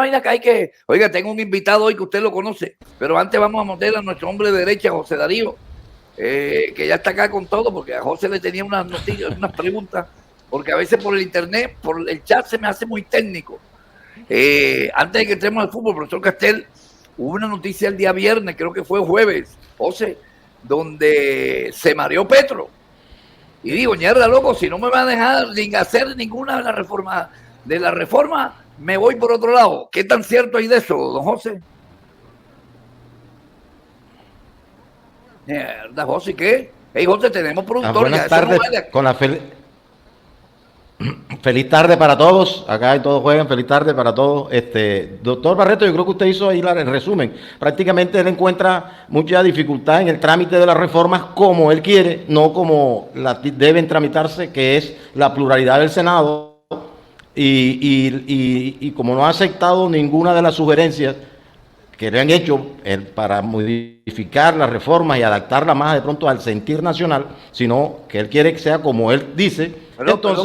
vaina que hay que... Oiga, tengo un invitado hoy que usted lo conoce, pero antes vamos a meter a nuestro hombre de derecha, José Darío, que ya está acá con todo, porque a José le tenía unas noticias, unas preguntas, porque a veces por el internet, por el chat se me hace muy técnico. Antes de que entremos al fútbol, profesor Castel, hubo una noticia el día viernes, creo que fue jueves, José, donde se mareó Petro. Y digo, mierda, loco, si no me va a dejar sin hacer ninguna de la reforma, me voy por otro lado. ¿Qué tan cierto hay de eso, don José? Mierda, José, ¿qué? Hey, José, tenemos productor. Buenas tardes, con la feliz tarde para todos, acá todos juegan, feliz tarde para todos. Doctor Barreto, yo creo que usted hizo ahí el resumen. Prácticamente él encuentra mucha dificultad en el trámite de las reformas como él quiere, no como deben tramitarse, que es la pluralidad del Senado, y como no ha aceptado ninguna de las sugerencias que le han hecho para modificar las reformas y adaptarla más de pronto al sentir nacional, sino que él quiere que sea como él dice. Perdón,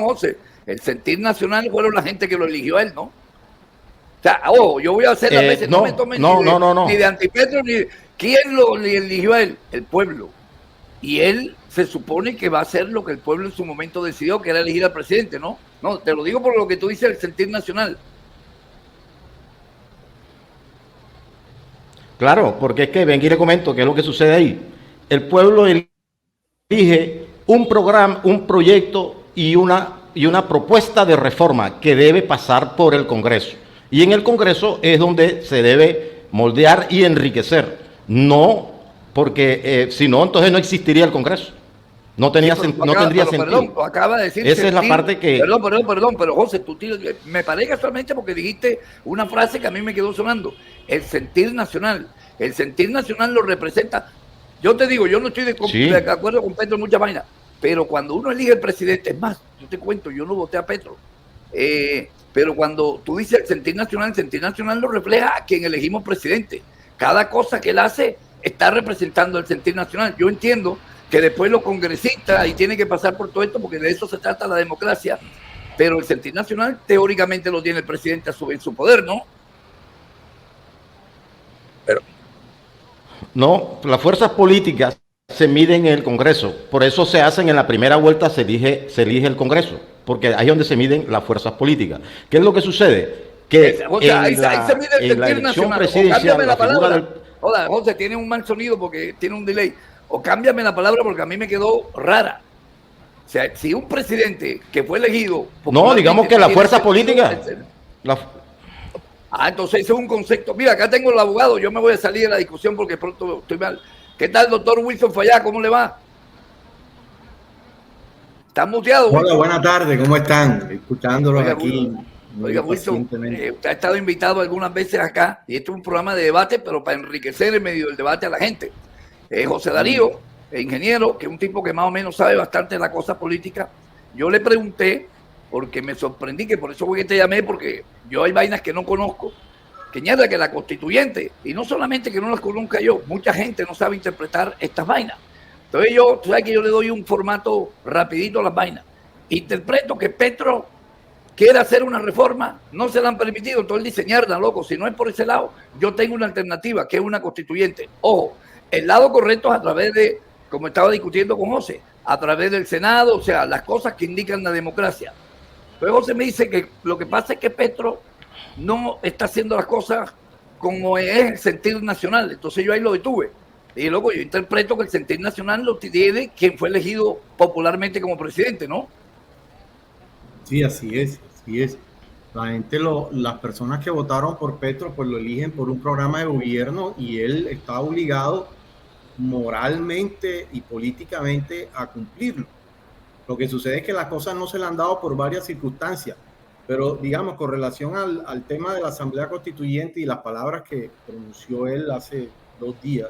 José. El sentir nacional fueron la gente que lo eligió a él, ¿no? O sea, yo voy a hacer las veces, no me tomen ni de antipetro, ni quién lo eligió a él, el pueblo. Y él se supone que va a hacer lo que el pueblo en su momento decidió, que era elegir al presidente, ¿no? No, te lo digo por lo que tú dices, el sentir nacional. Claro, porque es que ven y le comento qué es lo que sucede ahí. El pueblo elige un programa, un proyecto y una propuesta de reforma que debe pasar por el Congreso. Y en el Congreso es donde se debe moldear y enriquecer. No, porque si no, entonces no existiría el Congreso. No tendría sentido. Perdón, acaba de decir esa sentir, es la parte que... Perdón, pero José, me parece casualmente porque dijiste una frase que a mí me quedó sonando. El sentir nacional. El sentir nacional lo representa. Yo te digo, yo no estoy de acuerdo con Petro en muchas vainas, pero cuando uno elige el presidente, es más, yo te cuento, yo no voté a Petro. Pero cuando tú dices el sentir nacional lo refleja a quien elegimos presidente. Cada cosa que él hace está representando el sentir nacional. Yo entiendo que después los congresistas y tienen que pasar por todo esto porque de eso se trata la democracia, pero el sentir nacional teóricamente lo tiene el presidente en su poder, ¿no? Pero no, las fuerzas políticas se miden en el Congreso, por eso se hacen en la primera vuelta, se elige el Congreso, porque ahí es donde se miden las fuerzas políticas. ¿Qué es lo que sucede? Que ahí se mide el sentir nacional. Cámbiame la palabra. Hola, José, tiene un mal sonido porque tiene un delay. O cámbiame la palabra porque a mí me quedó rara. O sea, si un presidente que fue elegido... No, digamos que la fuerza política... entonces ese es un concepto. Mira, acá tengo el abogado, yo me voy a salir de la discusión porque pronto estoy mal. ¿Qué tal, doctor Wilson Fallá? ¿Cómo le va? ¿Está muteado? Hola, buenas tardes, ¿cómo están? Escuchándolos aquí. Oiga, Wilson, usted ha estado invitado algunas veces acá, y este es un programa de debate, pero para enriquecer en medio del debate a la gente. José Darío, ingeniero, que es un tipo que más o menos sabe bastante de la cosa política. Yo le pregunté, porque me sorprendí, que por eso fue que te llamé, porque yo hay vainas que no conozco, que mierda, que la constituyente, y no solamente que no las conozca yo, mucha gente no sabe interpretar estas vainas. Entonces tú sabes que yo le doy un formato rapidito a las vainas. Interpreto que Petro quiere hacer una reforma, no se la han permitido, entonces él dice, mierda, loco, si no es por ese lado, yo tengo una alternativa, que es una constituyente. Ojo, el lado correcto es a través de, como estaba discutiendo con José, a través del Senado, o sea, las cosas que indican la democracia. Entonces José me dice que lo que pasa es que Petro no está haciendo las cosas como es el sentir nacional. Entonces yo ahí lo detuve. Y luego yo interpreto que el sentir nacional lo tiene quien fue elegido popularmente como presidente, ¿no? Sí, así es. La gente, las personas que votaron por Petro, pues lo eligen por un programa de gobierno y él está obligado moralmente y políticamente a cumplirlo. Lo que sucede es que las cosas no se le han dado por varias circunstancias, pero digamos, con relación al tema de la Asamblea Constituyente y las palabras que pronunció él hace 2 días,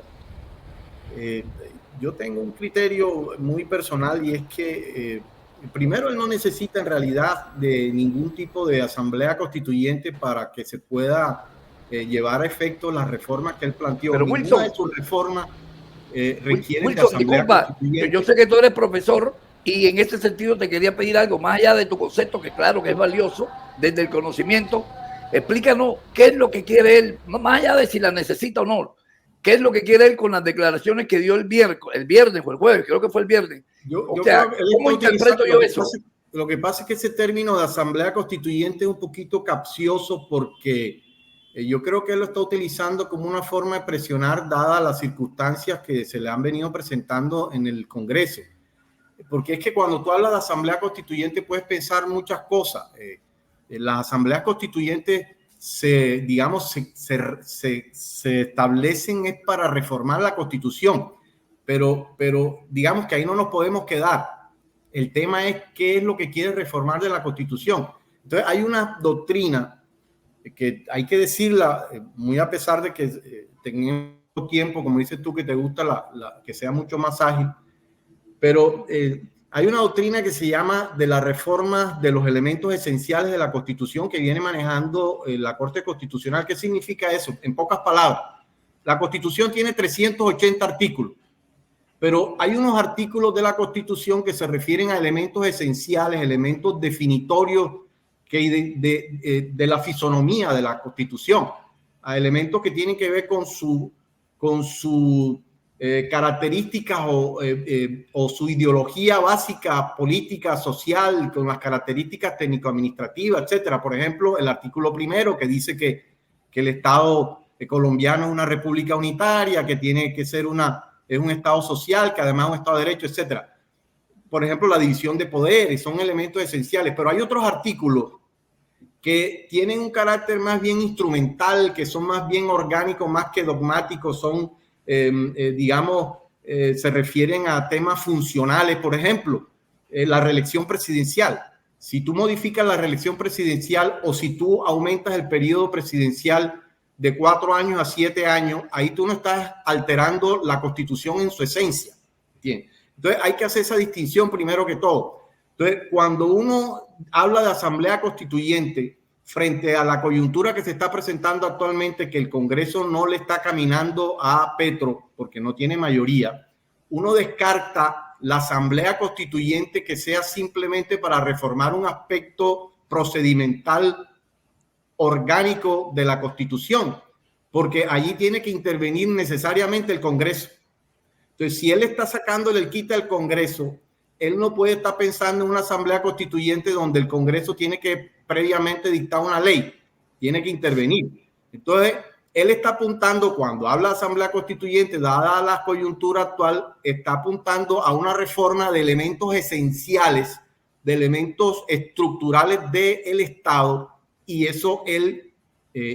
yo tengo un criterio muy personal y es que primero él no necesita en realidad de ningún tipo de Asamblea Constituyente para que se pueda llevar a efecto las reformas que él planteó. Pero ninguna de sus reformas requieren de Asamblea Constituyente. Yo sé que tú eres profesor Y en ese sentido te quería pedir algo, más allá de tu concepto, que claro que es valioso, desde el conocimiento, explícanos qué es lo que quiere él, más allá de si la necesita o no, qué es lo que quiere él con las declaraciones que dio el viernes o el jueves, creo que fue el viernes. ¿Cómo interpreto yo eso? Lo que pasa es que ese término de asamblea constituyente es un poquito capcioso porque yo creo que él lo está utilizando como una forma de presionar dadas las circunstancias que se le han venido presentando en el Congreso. Porque es que cuando tú hablas de asamblea constituyente puedes pensar muchas cosas. Las asambleas constituyentes se establecen es para reformar la Constitución, pero digamos que ahí no nos podemos quedar. El tema es qué es lo que quiere reformar de la Constitución. Entonces hay una doctrina que hay que decirla, muy a pesar de que teniendo tiempo, como dices tú, que te gusta que sea mucho más ágil, pero hay una doctrina que se llama de la reforma de los elementos esenciales de la Constitución que viene manejando la Corte Constitucional. ¿Qué significa eso? En pocas palabras, la Constitución tiene 380 artículos, pero hay unos artículos de la Constitución que se refieren a elementos esenciales, elementos definitorios de la fisonomía de la Constitución, a elementos que tienen que ver con su características o su ideología básica, política, social, con las características técnico-administrativas, etcétera. Por ejemplo, el artículo 1 que dice que el Estado colombiano es una república unitaria, que tiene que ser es un Estado social, que además es un Estado de Derecho, etcétera. Por ejemplo, la división de poderes son elementos esenciales, pero hay otros artículos que tienen un carácter más bien instrumental, que son más bien orgánicos, más que dogmáticos, son, se refieren a temas funcionales. Por ejemplo, la reelección presidencial. Si tú modificas la reelección presidencial o si tú aumentas el periodo presidencial de 4 años a 7 años, ahí tú no estás alterando la Constitución en su esencia. ¿Entiendes? Entonces hay que hacer esa distinción primero que todo. Entonces, cuando uno habla de asamblea constituyente frente a la coyuntura que se está presentando actualmente, que el Congreso no le está caminando a Petro porque no tiene mayoría, uno descarta la asamblea constituyente que sea simplemente para reformar un aspecto procedimental orgánico de la Constitución, porque allí tiene que intervenir necesariamente el Congreso. Entonces, si él está sacándole el quite al Congreso, él no puede estar pensando en una asamblea constituyente donde el Congreso tiene que previamente dictar una ley, tiene que intervenir. Entonces, él está apuntando, cuando habla de asamblea constituyente, dada la coyuntura actual, está apuntando a una reforma de elementos esenciales, de elementos estructurales del Estado, y eso él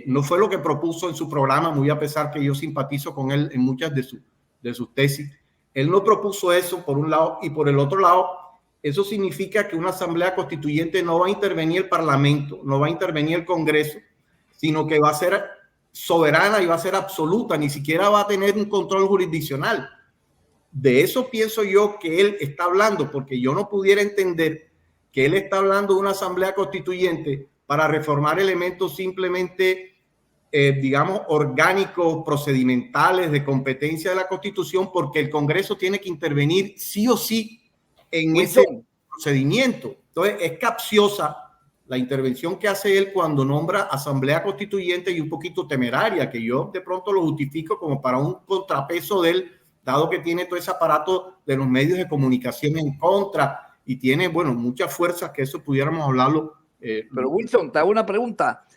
no fue lo que propuso en su programa, muy a pesar que yo simpatizo con él en muchas de sus tesis. Él no propuso eso por un lado, y por el otro lado, eso significa que una asamblea constituyente no va a intervenir el Parlamento, no va a intervenir el Congreso, sino que va a ser soberana y va a ser absoluta, ni siquiera va a tener un control jurisdiccional. De eso pienso yo que él está hablando, porque yo no pudiera entender que él está hablando de una asamblea constituyente para reformar elementos simplemente orgánicos, procedimentales, de competencia de la Constitución, porque el Congreso tiene que intervenir sí o sí en ese procedimiento. Entonces, es capciosa la intervención que hace él cuando nombra asamblea constituyente y un poquito temeraria, que yo de pronto lo justifico como para un contrapeso de él, dado que tiene todo ese aparato de los medios de comunicación en contra y tiene, muchas fuerzas, que eso pudiéramos hablarlo. Pero Wilson, te hago una pregunta.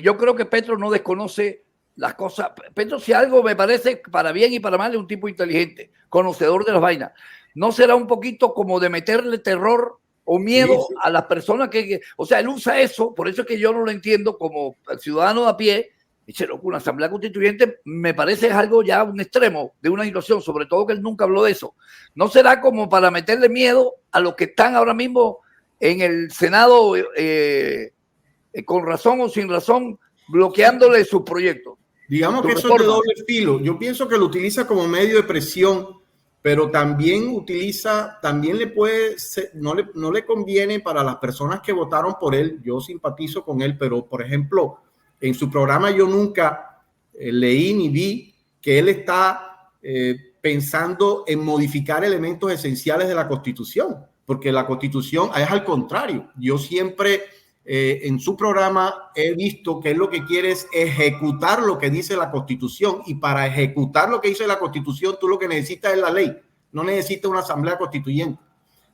Yo creo que Petro no desconoce las cosas. Petro, si algo me parece, para bien y para mal, es un tipo inteligente, conocedor de las vainas. ¿No será un poquito como de meterle terror o miedo a las personas o sea, él usa eso? Por eso es que yo no lo entiendo como ciudadano de a pie. Dice, loco, una asamblea constituyente me parece es algo ya un extremo de una situación, sobre todo que él nunca habló de eso. ¿No será como para meterle miedo a los que están ahora mismo en el Senado con razón o sin razón, bloqueándole sus proyectos? Digamos que eso es de doble filo. Yo pienso que lo utiliza como medio de presión, pero también no le conviene para las personas que votaron por él. Yo simpatizo con él, pero por ejemplo, en su programa yo nunca leí ni vi que él está pensando en modificar elementos esenciales de la Constitución, porque la Constitución es al contrario. Yo siempre en su programa he visto que él lo que quiere es ejecutar lo que dice la Constitución, y para ejecutar lo que dice la Constitución tú lo que necesitas es la ley, no necesitas una asamblea constituyente,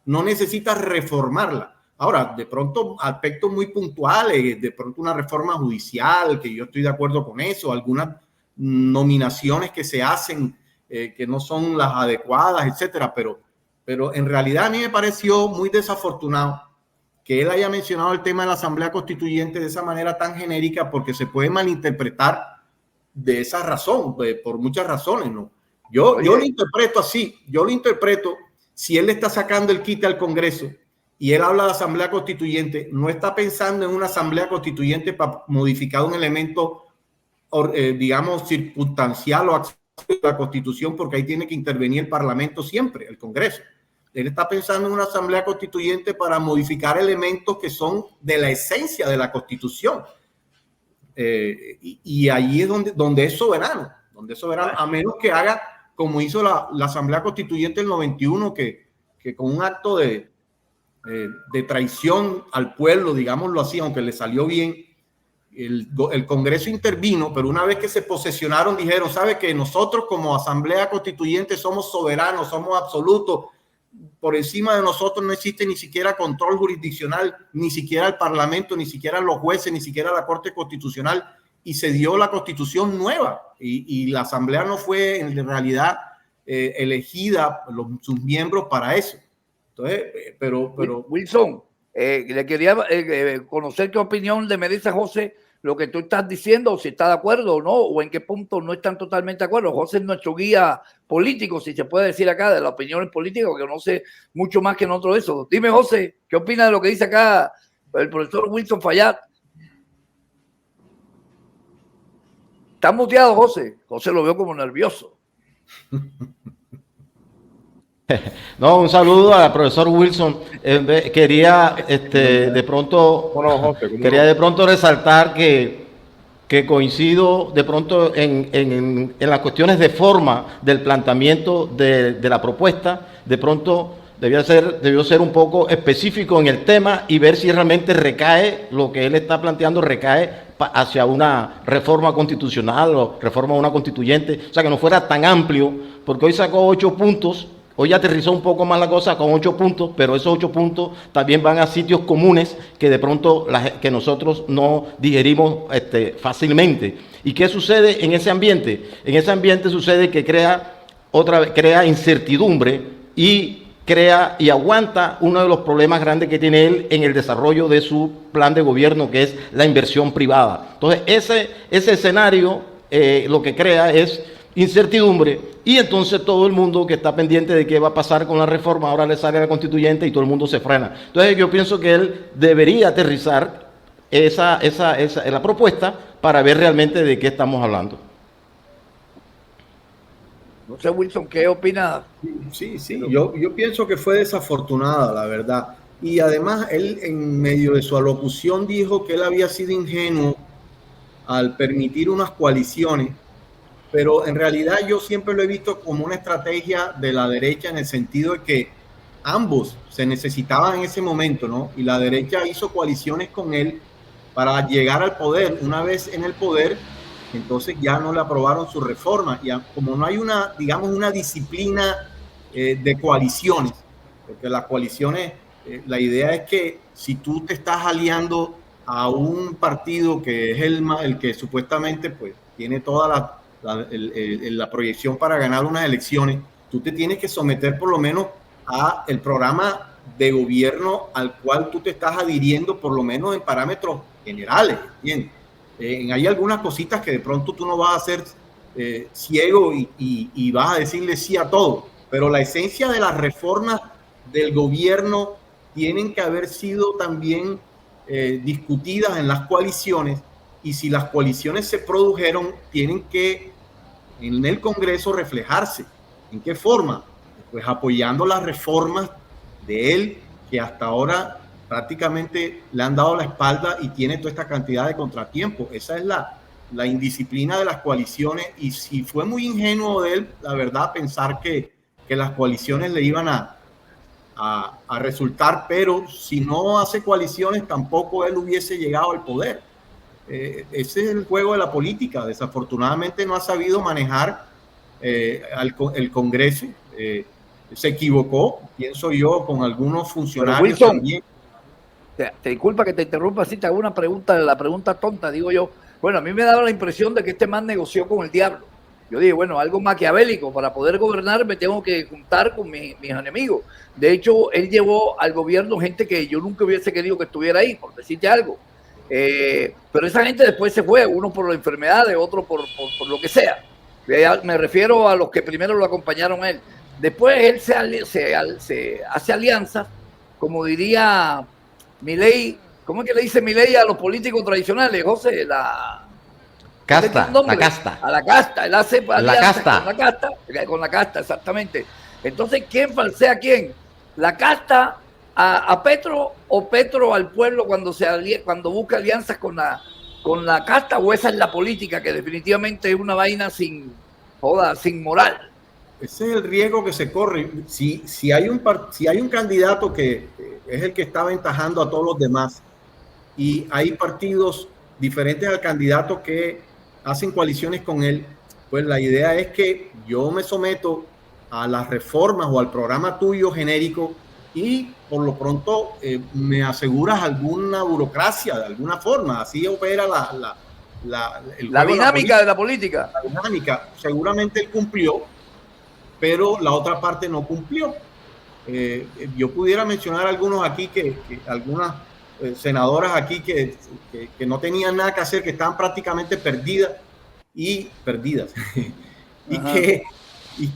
no necesitas reformarla. Ahora, de pronto aspectos muy puntuales, de pronto una reforma judicial, que yo estoy de acuerdo con eso, algunas nominaciones que se hacen que no son las adecuadas, etcétera, pero en realidad a mí me pareció muy desafortunado que él haya mencionado el tema de la Asamblea Constituyente de esa manera tan genérica, porque se puede malinterpretar de esa razón, por muchas razones, ¿no? Yo lo interpreto así, yo lo interpreto, si él le está sacando el quite al Congreso y él habla de Asamblea Constituyente, no está pensando en una Asamblea Constituyente para modificar un elemento, digamos, circunstancial o de la Constitución, porque ahí tiene que intervenir el Parlamento siempre, el Congreso. Él está pensando en una Asamblea Constituyente para modificar elementos que son de la esencia de la Constitución. Y ahí es donde es soberano, a menos que haga como hizo la Asamblea Constituyente del 91, que con un acto de traición al pueblo, digámoslo así, aunque le salió bien, el Congreso intervino, pero una vez que se posesionaron dijeron, ¿sabe que nosotros como Asamblea Constituyente somos soberanos, somos absolutos? Por encima de nosotros no existe ni siquiera control jurisdiccional, ni siquiera el Parlamento, ni siquiera los jueces, ni siquiera la Corte Constitucional, y se dio la Constitución nueva, y la Asamblea no fue en realidad elegida sus miembros para eso. Entonces, pero Wilson, le quería conocer qué opinión le merece a José lo que tú estás diciendo, si está de acuerdo o no, o en qué punto no están totalmente de acuerdo. José es nuestro guía político, si se puede decir acá, de la opinión política, que conoce mucho más que nosotros eso. Dime, José, ¿qué opina de lo que dice acá el profesor Wilson Fayad? ¿Está muteado, José? José lo veo como nervioso. No, un saludo al profesor Wilson. Quería de pronto resaltar que coincido de pronto en las cuestiones de forma del planteamiento de la propuesta. De pronto debió ser un poco específico en el tema y ver si realmente recae lo que él está planteando, recae hacia una reforma constitucional o reforma a una constituyente, o sea, que no fuera tan amplio, porque hoy sacó 8 puntos. Hoy aterrizó un poco más la cosa con 8 puntos, pero esos 8 puntos también van a sitios comunes que de pronto que nosotros no digerimos fácilmente. ¿Y qué sucede en ese ambiente? En ese ambiente sucede que crea incertidumbre y aguanta uno de los problemas grandes que tiene él en el desarrollo de su plan de gobierno, que es la inversión privada. Entonces, ese escenario lo que crea es incertidumbre, y entonces todo el mundo que está pendiente de qué va a pasar con la reforma, ahora le sale la constituyente y todo el mundo se frena. Entonces yo pienso que él debería aterrizar la propuesta para ver realmente de qué estamos hablando. No sé, Wilson, ¿qué opinas? Sí, yo pienso que fue desafortunada, la verdad. Y además él en medio de su alocución dijo que él había sido ingenuo al permitir unas coaliciones, pero en realidad yo siempre lo he visto como una estrategia de la derecha, en el sentido de que ambos se necesitaban en ese momento, ¿no? Y la derecha hizo coaliciones con él para llegar al poder. Una vez en el poder, entonces ya no le aprobaron su reforma. Y como no hay una disciplina de coaliciones, porque las coaliciones, la idea es que si tú te estás aliando a un partido que es el que supuestamente pues tiene toda la proyección para ganar unas elecciones, tú te tienes que someter por lo menos a el programa de gobierno al cual tú te estás adhiriendo, por lo menos en parámetros generales, ¿entiendes? Hay algunas cositas que de pronto tú no vas a ser ciego y vas a decirle sí a todo, pero la esencia de las reformas del gobierno tienen que haber sido también discutidas en las coaliciones, y si las coaliciones se produjeron, tienen que en el Congreso reflejarse. ¿En qué forma? Pues apoyando las reformas de él, que hasta ahora prácticamente le han dado la espalda y tiene toda esta cantidad de contratiempos. Esa es la indisciplina de las coaliciones, y si fue muy ingenuo de él, la verdad, pensar que las coaliciones le iban a a resultar, pero si no hace coaliciones tampoco él hubiese llegado al poder. Ese es el juego de la política. Desafortunadamente no ha sabido manejar el Congreso. Se equivocó, pienso yo, con algunos funcionarios. Wilson, también. Te disculpa que te interrumpa, si te hago una pregunta, la pregunta tonta, digo yo. Bueno, a mí me daba la impresión de que este man negoció con el diablo. Yo dije, bueno, algo maquiavélico, para poder gobernar me tengo que juntar con mis enemigos. De hecho, él llevó al gobierno gente que yo nunca hubiese querido que estuviera ahí, por decirte algo. Pero esa gente después se fue, uno por las enfermedades, otro por lo que sea. Me refiero a los que primero lo acompañaron a él. Después él se hace alianzas, como diría Milei. ¿Cómo es que le dice Milei a los políticos tradicionales, José? La casta. A la casta. Él hace alianzas con la casta, exactamente. Entonces, ¿quién falsea a quién? ¿La casta a Petro o Petro al pueblo cuando busca alianzas con la casta? ¿O esa es la política, que definitivamente es una vaina sin moral? Ese es el riesgo que se corre. Si hay un candidato que es el que está aventajando a todos los demás y hay partidos diferentes al candidato que hacen coaliciones con él, pues la idea es que yo me someto a las reformas o al programa tuyo genérico y por lo pronto me aseguras alguna burocracia de alguna forma. Así opera la dinámica de la política. La dinámica. Seguramente él cumplió, pero la otra parte no cumplió. Yo pudiera mencionar algunos aquí, algunas senadoras aquí que no tenían nada que hacer, que estaban prácticamente perdidas y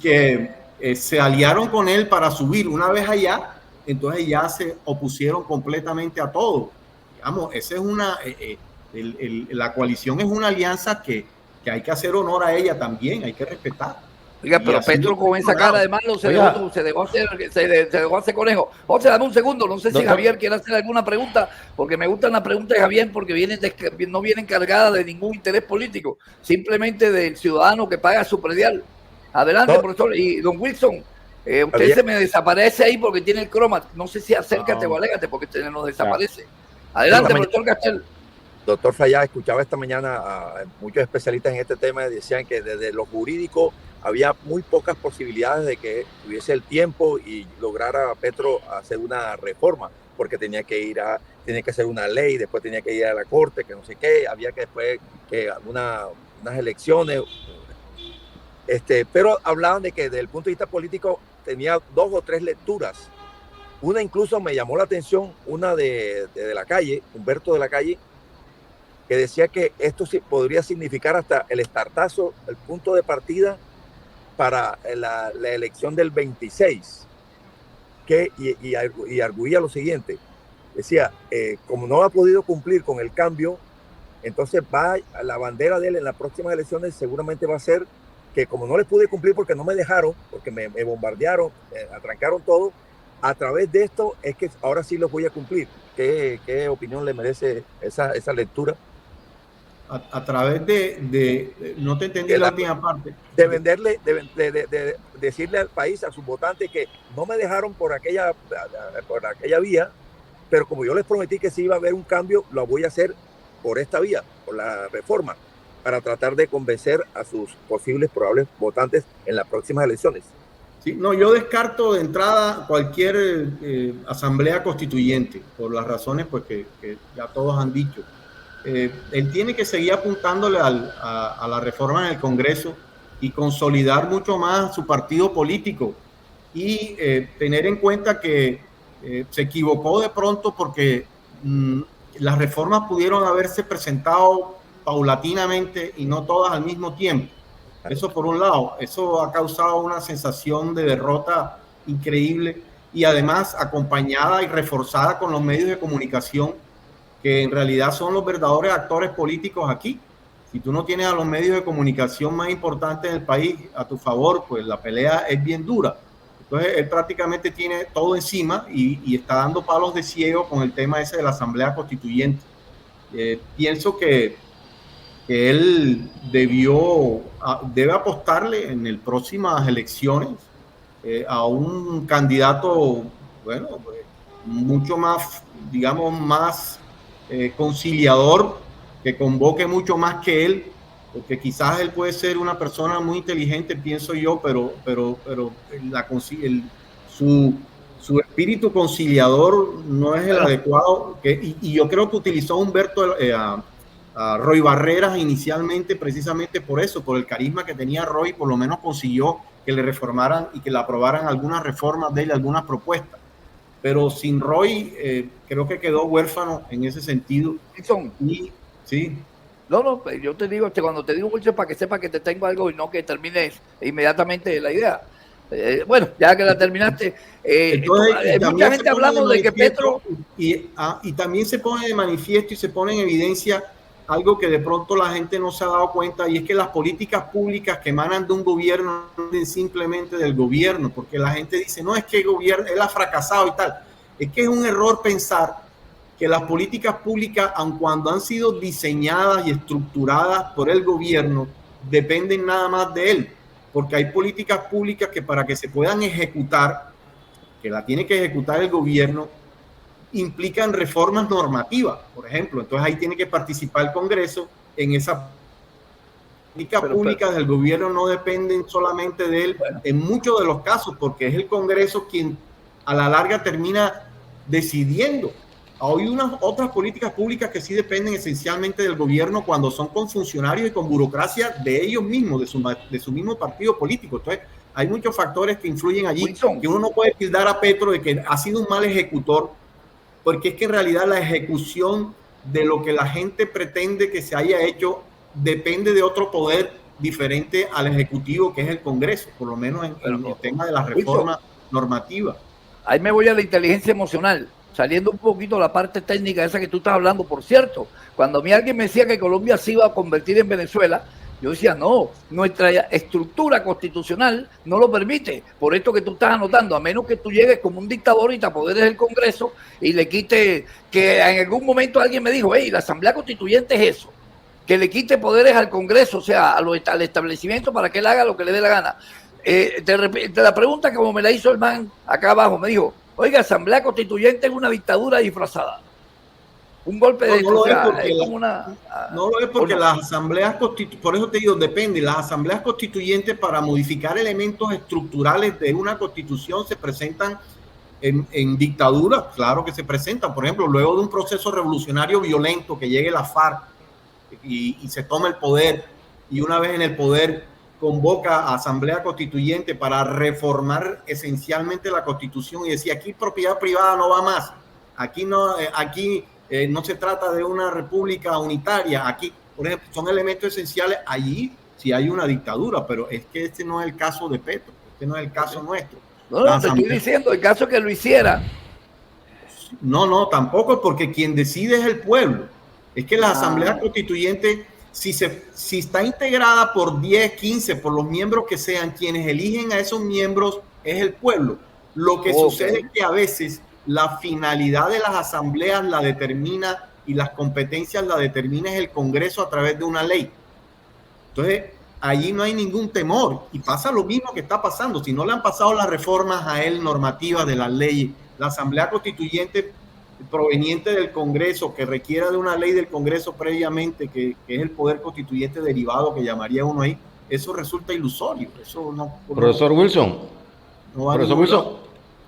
que se aliaron con él para subir. Una vez allá, entonces ya se opusieron completamente a todo. Digamos, esa es la coalición es una alianza que hay que hacer honor a ella también, hay que respetar. Oiga, pero Petro con esa cara de malo se dejó hacer conejo. José, dame un segundo, no sé si Javier quiere hacer alguna pregunta, porque me gustan las preguntas de Javier, porque no vienen cargadas de ningún interés político, simplemente del ciudadano que paga su predial. Adelante, profesor. Y don Wilson, usted se me desaparece ahí porque tiene el croma. No sé si acércate o alégate porque nos desaparece. Adelante, profesor Castel. Doctor Fayad, escuchaba esta mañana a muchos especialistas en este tema y decían que desde lo jurídico había muy pocas posibilidades de que tuviese el tiempo y lograra Petro hacer una reforma, porque tenía que hacer una ley, después tenía que ir a la corte, que no sé qué, había que después unas elecciones. Pero hablaban de que desde el punto de vista político tenía 2 o 3 lecturas. Una incluso me llamó la atención, una de la calle, Humberto de la Calle, que decía que esto sí podría significar hasta el estartazo, el punto de partida para la elección del 26, y arguía lo siguiente, decía, como no ha podido cumplir con el cambio, entonces la bandera de él en las próximas elecciones seguramente va a ser que como no les pude cumplir porque no me dejaron, porque me bombardearon, atrancaron todo, a través de esto es que ahora sí los voy a cumplir. ¿Qué opinión le merece esa lectura? A través no te entendí la última parte. De decirle al país, a sus votantes, que no me dejaron por aquella vía, pero como yo les prometí que sí iba a haber un cambio, lo voy a hacer por esta vía, por la reforma, para tratar de convencer a sus probables votantes en las próximas elecciones. Sí, no, yo descarto de entrada cualquier asamblea constituyente, por las razones pues, que ya todos han dicho. Él tiene que seguir apuntándole a la reforma en el Congreso y consolidar mucho más su partido político y tener en cuenta que se equivocó de pronto porque las reformas pudieron haberse presentado paulatinamente y no todas al mismo tiempo. Eso por un lado, eso ha causado una sensación de derrota increíble y además acompañada y reforzada con los medios de comunicación, que en realidad son los verdaderos actores políticos aquí. Si tú no tienes a los medios de comunicación más importantes del país a tu favor, pues la pelea es bien dura. Entonces él prácticamente tiene todo encima y está dando palos de ciego con el tema ese de la Asamblea Constituyente. Pienso que él debe apostarle en las próximas elecciones a un candidato bueno, pues, mucho más, digamos, más conciliador, que convoque mucho más que él, porque quizás él puede ser una persona muy inteligente, pienso yo, pero su espíritu conciliador no es el adecuado. Y yo creo que utilizó Humberto a Roy Barreras inicialmente precisamente por eso, por el carisma que tenía Roy, por lo menos consiguió que le reformaran y que le aprobaran algunas reformas de él, algunas propuestas. Pero sin Roy, creo que quedó huérfano en ese sentido. Y, sí. No, yo te digo, cuando te digo mucho para que sepa que te tengo algo y no que termines inmediatamente la idea. Bueno, ya que la terminaste, entonces, mucha gente hablamos de que Petro... Y también se pone de manifiesto y se pone en evidencia algo que de pronto la gente no se ha dado cuenta, y es que las políticas públicas que emanan de un gobierno no vienen simplemente del gobierno, porque la gente dice, no, es que el gobierno, él ha fracasado y tal. Es que es un error pensar que las políticas públicas, aun cuando han sido diseñadas y estructuradas por el gobierno, dependen nada más de él, porque hay políticas públicas que para que se puedan ejecutar, que la tiene que ejecutar el gobierno, implican reformas normativas, por ejemplo. Entonces ahí tiene que participar el Congreso en esa política pública del gobierno, no dependen solamente de él, en muchos de los casos, porque es el Congreso quien a la larga termina decidiendo. Hay unas otras políticas públicas que sí dependen esencialmente del gobierno cuando son con funcionarios y con burocracia de ellos mismos, de su mismo partido político. Entonces, hay muchos factores que influyen allí, que uno no puede tildar a Petro de que ha sido un mal ejecutor, porque es que en realidad la ejecución de lo que la gente pretende que se haya hecho depende de otro poder diferente al Ejecutivo, que es el Congreso, por lo menos en el tema de la reforma normativa. Ahí me voy a la inteligencia emocional, saliendo un poquito de la parte técnica esa que tú estás hablando. Por cierto, cuando a mí alguien me decía que Colombia se iba a convertir en Venezuela, yo decía, no, nuestra estructura constitucional no lo permite, por esto que tú estás anotando, a menos que tú llegues como un dictador y te apoderes del Congreso y le quite, que en algún momento alguien me dijo, hey, la Asamblea Constituyente es eso, que le quite poderes al Congreso, o sea, al establecimiento para que él haga lo que le dé la gana. La pregunta, como me la hizo el man acá abajo, me dijo, oiga, Asamblea Constituyente es una dictadura disfrazada. Un golpe de no lo es porque las asambleas constituyentes, por eso te digo, depende, las asambleas constituyentes para modificar elementos estructurales de una constitución se presentan en dictaduras, claro que se presentan. Por ejemplo, luego de un proceso revolucionario violento, que llegue la FARC y se toma el poder, y una vez en el poder convoca a asamblea constituyente para reformar esencialmente la constitución y decir, aquí propiedad privada no va más, aquí no se trata de una república unitaria, aquí, por ejemplo, son elementos esenciales. Allí sí hay una dictadura, pero es que este no es el caso de Petro, este no es el caso nuestro. No, te estoy diciendo, el caso que lo hiciera. No, tampoco, porque quien decide es el pueblo. Es que la asamblea constituyente, si está integrada por 10, 15, por los miembros que sean, quienes eligen a esos miembros es el pueblo. Lo que sucede es que a veces la finalidad de las asambleas la determina y las competencias la determina es el Congreso a través de una ley. Entonces, allí no hay ningún temor y pasa lo mismo que está pasando. Si no le han pasado las reformas a él normativas de las leyes, la Asamblea Constituyente proveniente del Congreso, que requiera de una ley del Congreso previamente, que es el poder constituyente derivado que llamaría uno ahí, eso resulta ilusorio. Eso no, profesor Wilson,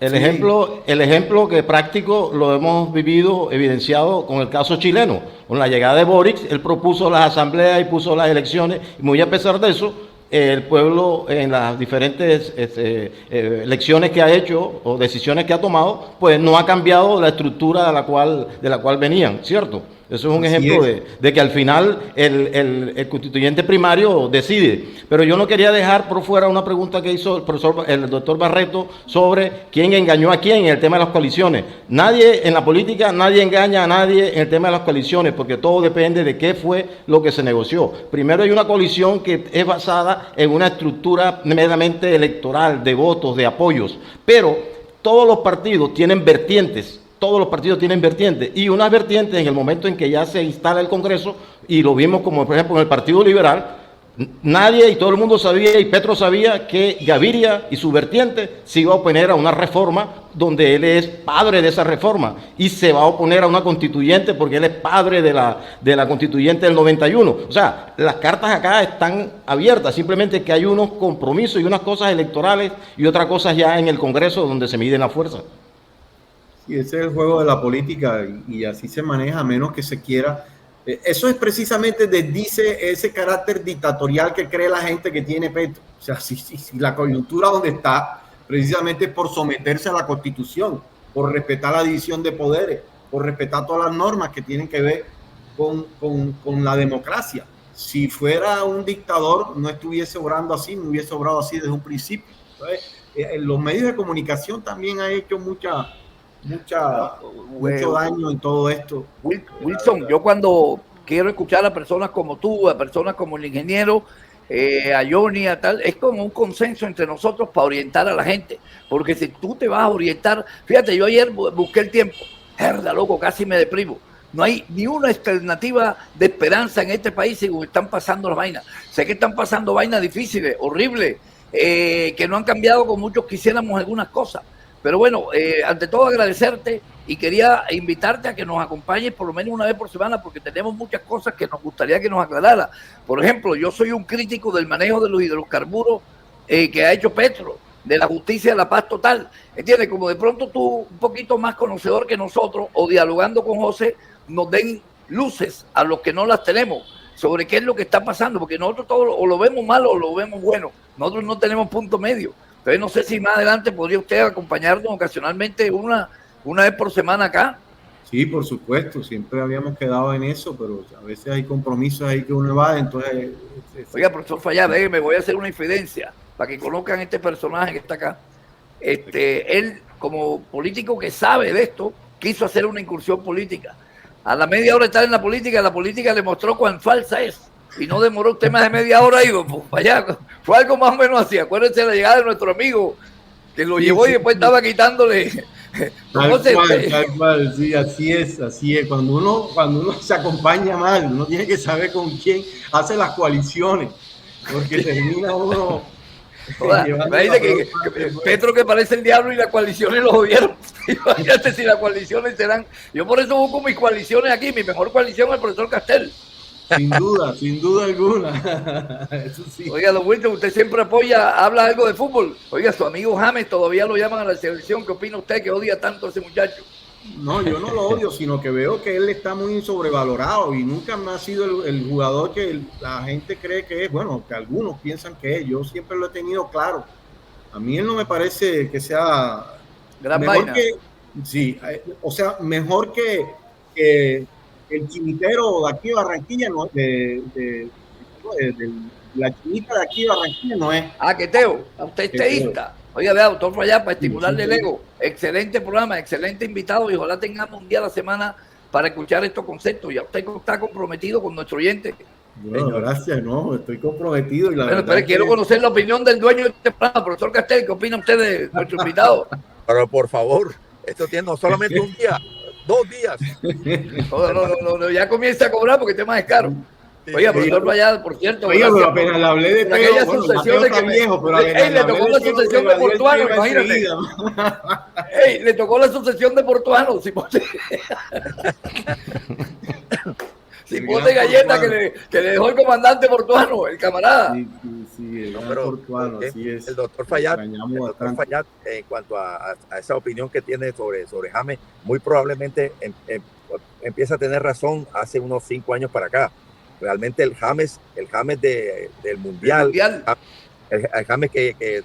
el ejemplo que práctico lo hemos vivido, evidenciado con el caso chileno. Con la llegada de Boric, él propuso las asambleas y puso las elecciones, y muy a pesar de eso, el pueblo en las diferentes elecciones que ha hecho o decisiones que ha tomado, pues no ha cambiado la estructura de la cual venían, ¿cierto? Eso es un ejemplo de que al final el constituyente primario decide. Pero yo no quería dejar por fuera una pregunta que hizo el doctor Barreto sobre quién engañó a quién en el tema de las coaliciones. Nadie en la política, nadie engaña a nadie en el tema de las coaliciones, porque todo depende de qué fue lo que se negoció. Primero hay una coalición que es basada en una estructura meramente electoral, de votos, de apoyos, pero todos los partidos tienen vertientes. Todos los partidos tienen vertientes, y unas vertientes en el momento en que ya se instala el Congreso, y lo vimos como por ejemplo en el Partido Liberal, Nadie y todo el mundo sabía, y Petro sabía, que Gaviria y su vertiente se iba a oponer a una reforma donde él es padre de esa reforma, y se va a oponer a una constituyente porque él es padre de la constituyente del 91. O sea, las cartas acá están abiertas, simplemente que hay unos compromisos y unas cosas electorales y otras cosas ya en el Congreso donde se miden las fuerzas. Sí, ese es el juego de la política y así se maneja, a menos que se quiera. Eso es precisamente desdice ese carácter dictatorial que cree la gente que tiene Petro. O sea, si la coyuntura donde está, precisamente por someterse a la Constitución, por respetar la división de poderes, por respetar todas las normas que tienen que ver con la democracia. Si fuera un dictador, no estuviese obrando así, no hubiese obrado así desde un principio. Entonces, los medios de comunicación también han hecho mucho daño en todo esto. Wilson, yo cuando quiero escuchar a personas como tú, a personas como el ingeniero, a Johnny, a tal, es como un consenso entre nosotros para orientar a la gente, porque si tú te vas a orientar, fíjate, yo ayer busqué el tiempo, herda, loco, casi me deprimo. No hay ni una alternativa de esperanza en este país según están pasando las vainas. Sé que están pasando vainas difíciles, horribles, que no han cambiado como muchos quisiéramos algunas cosas. Pero bueno, ante todo agradecerte y quería invitarte a que nos acompañes por lo menos una vez por semana, porque tenemos muchas cosas que nos gustaría que nos aclarara. Por ejemplo, yo soy un crítico del manejo de los hidrocarburos que ha hecho Petro, de la justicia de la paz total. ¿Entiendes? Como de pronto tú, un poquito más conocedor que nosotros, o dialogando con José, nos den luces a los que no las tenemos sobre qué es lo que está pasando, porque nosotros todos o lo vemos mal o lo vemos bueno. Nosotros no tenemos punto medio. Entonces no sé si más adelante podría usted acompañarnos ocasionalmente una vez por semana acá. Sí, por supuesto, siempre habíamos quedado en eso, pero a veces hay compromisos ahí que uno va, entonces... Oiga, profesor Fallar, me voy a hacer una infidencia para que conozcan este personaje que está acá. Él, como político que sabe de esto, quiso hacer una incursión política. A la media hora de estar en la política le mostró cuán falsa es. Y no demoró usted más de media hora, ido pues, allá. Fue algo más o menos así. Acuérdense de la llegada de nuestro amigo, que lo llevó y después estaba quitándole. Tal cual, sí, así es. Cuando uno se acompaña mal, uno tiene que saber con quién hace las coaliciones, porque termina uno... Imagínate que Petro que parece el diablo y las coaliciones lo jodieron. Imagínate si las coaliciones serán... Yo por eso busco mis coaliciones aquí. Mi mejor coalición es el profesor Castel. Sin duda alguna. Eso sí. Oiga, don Wilton, usted siempre habla algo de fútbol. Oiga, su amigo James todavía lo llaman a la selección. ¿Qué opina usted que odia tanto a ese muchacho? No, yo no lo odio, sino que veo que él está muy sobrevalorado y nunca me ha sido el jugador que la gente cree que es, bueno, que algunos piensan que es. Yo siempre lo he tenido claro. A mí él no me parece que sea gran mejor vaina. Sí, o sea, mejor que el chinitero de aquí de Barranquilla, no, de la chinita de aquí de Barranquilla no es. Que Teo, usted es teísta. Oiga, vea, doctor Fallar, para estimularle el ego. Excelente programa, excelente invitado y ojalá tengamos un día a la semana para escuchar estos conceptos. Ya usted está comprometido con nuestro oyente. Bueno, gracias, no, estoy comprometido. Y la pero quiero conocer la opinión del dueño de este programa, profesor Castel. ¿Qué opina usted de nuestro invitado? Pero por favor, esto tiene no solamente un día, 2 días. No, ya comienza a cobrar porque el tema es caro. Oiga, profesor Fallar, por cierto. Oiga, pero apenas le hablé de aquella sucesión de que viejo, pero le tocó la sucesión de Portuano, imagínate. Le tocó la sucesión de Portuano, cipote galleta que le dejó el comandante Portuano, el camarada. Sí, pero Portuano, así es. El doctor Fallat, en cuanto a esa opinión que tiene sobre James, muy probablemente empieza a tener razón hace unos 5 años para acá. Realmente el James del Mundial, el James que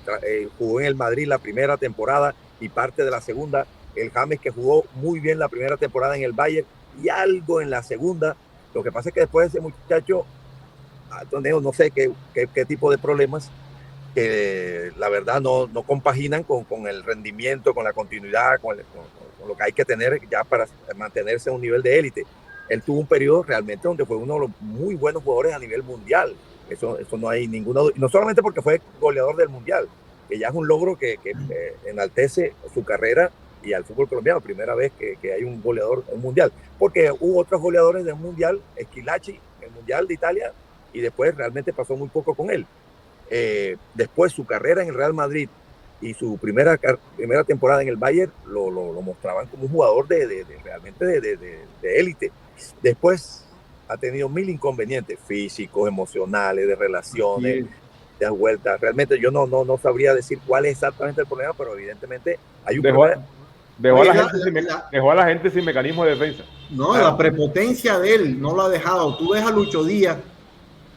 jugó en el Madrid la primera temporada y parte de la segunda, el James que jugó muy bien la primera temporada en el Bayern y algo en la segunda. Lo que pasa es que después ese muchacho, no sé qué tipo de problemas, que la verdad no compaginan con el rendimiento, con la continuidad, con lo que hay que tener ya para mantenerse a un nivel de élite. Él tuvo un periodo realmente donde fue uno de los muy buenos jugadores a nivel mundial. Eso no hay ninguna duda. No solamente porque fue goleador del mundial, que ya es un logro que enaltece su carrera y al fútbol colombiano. Primera vez que hay un goleador en un mundial. Porque hubo otros goleadores del mundial, Esquilachi, el mundial de Italia, y después realmente pasó muy poco con él. Después su carrera en el Real Madrid y su primera temporada en el Bayern lo mostraban como un jugador realmente de élite. Después ha tenido 1000 inconvenientes físicos, emocionales, de relaciones, de vueltas. Realmente yo no sabría decir cuál es exactamente el problema, pero evidentemente hay un problema. Dejó a la gente sin mecanismo de defensa. No, la prepotencia de él no lo ha dejado. Tú ves a Lucho Díaz,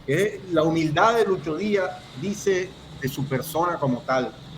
que la humildad de Lucho Díaz dice de su persona como tal.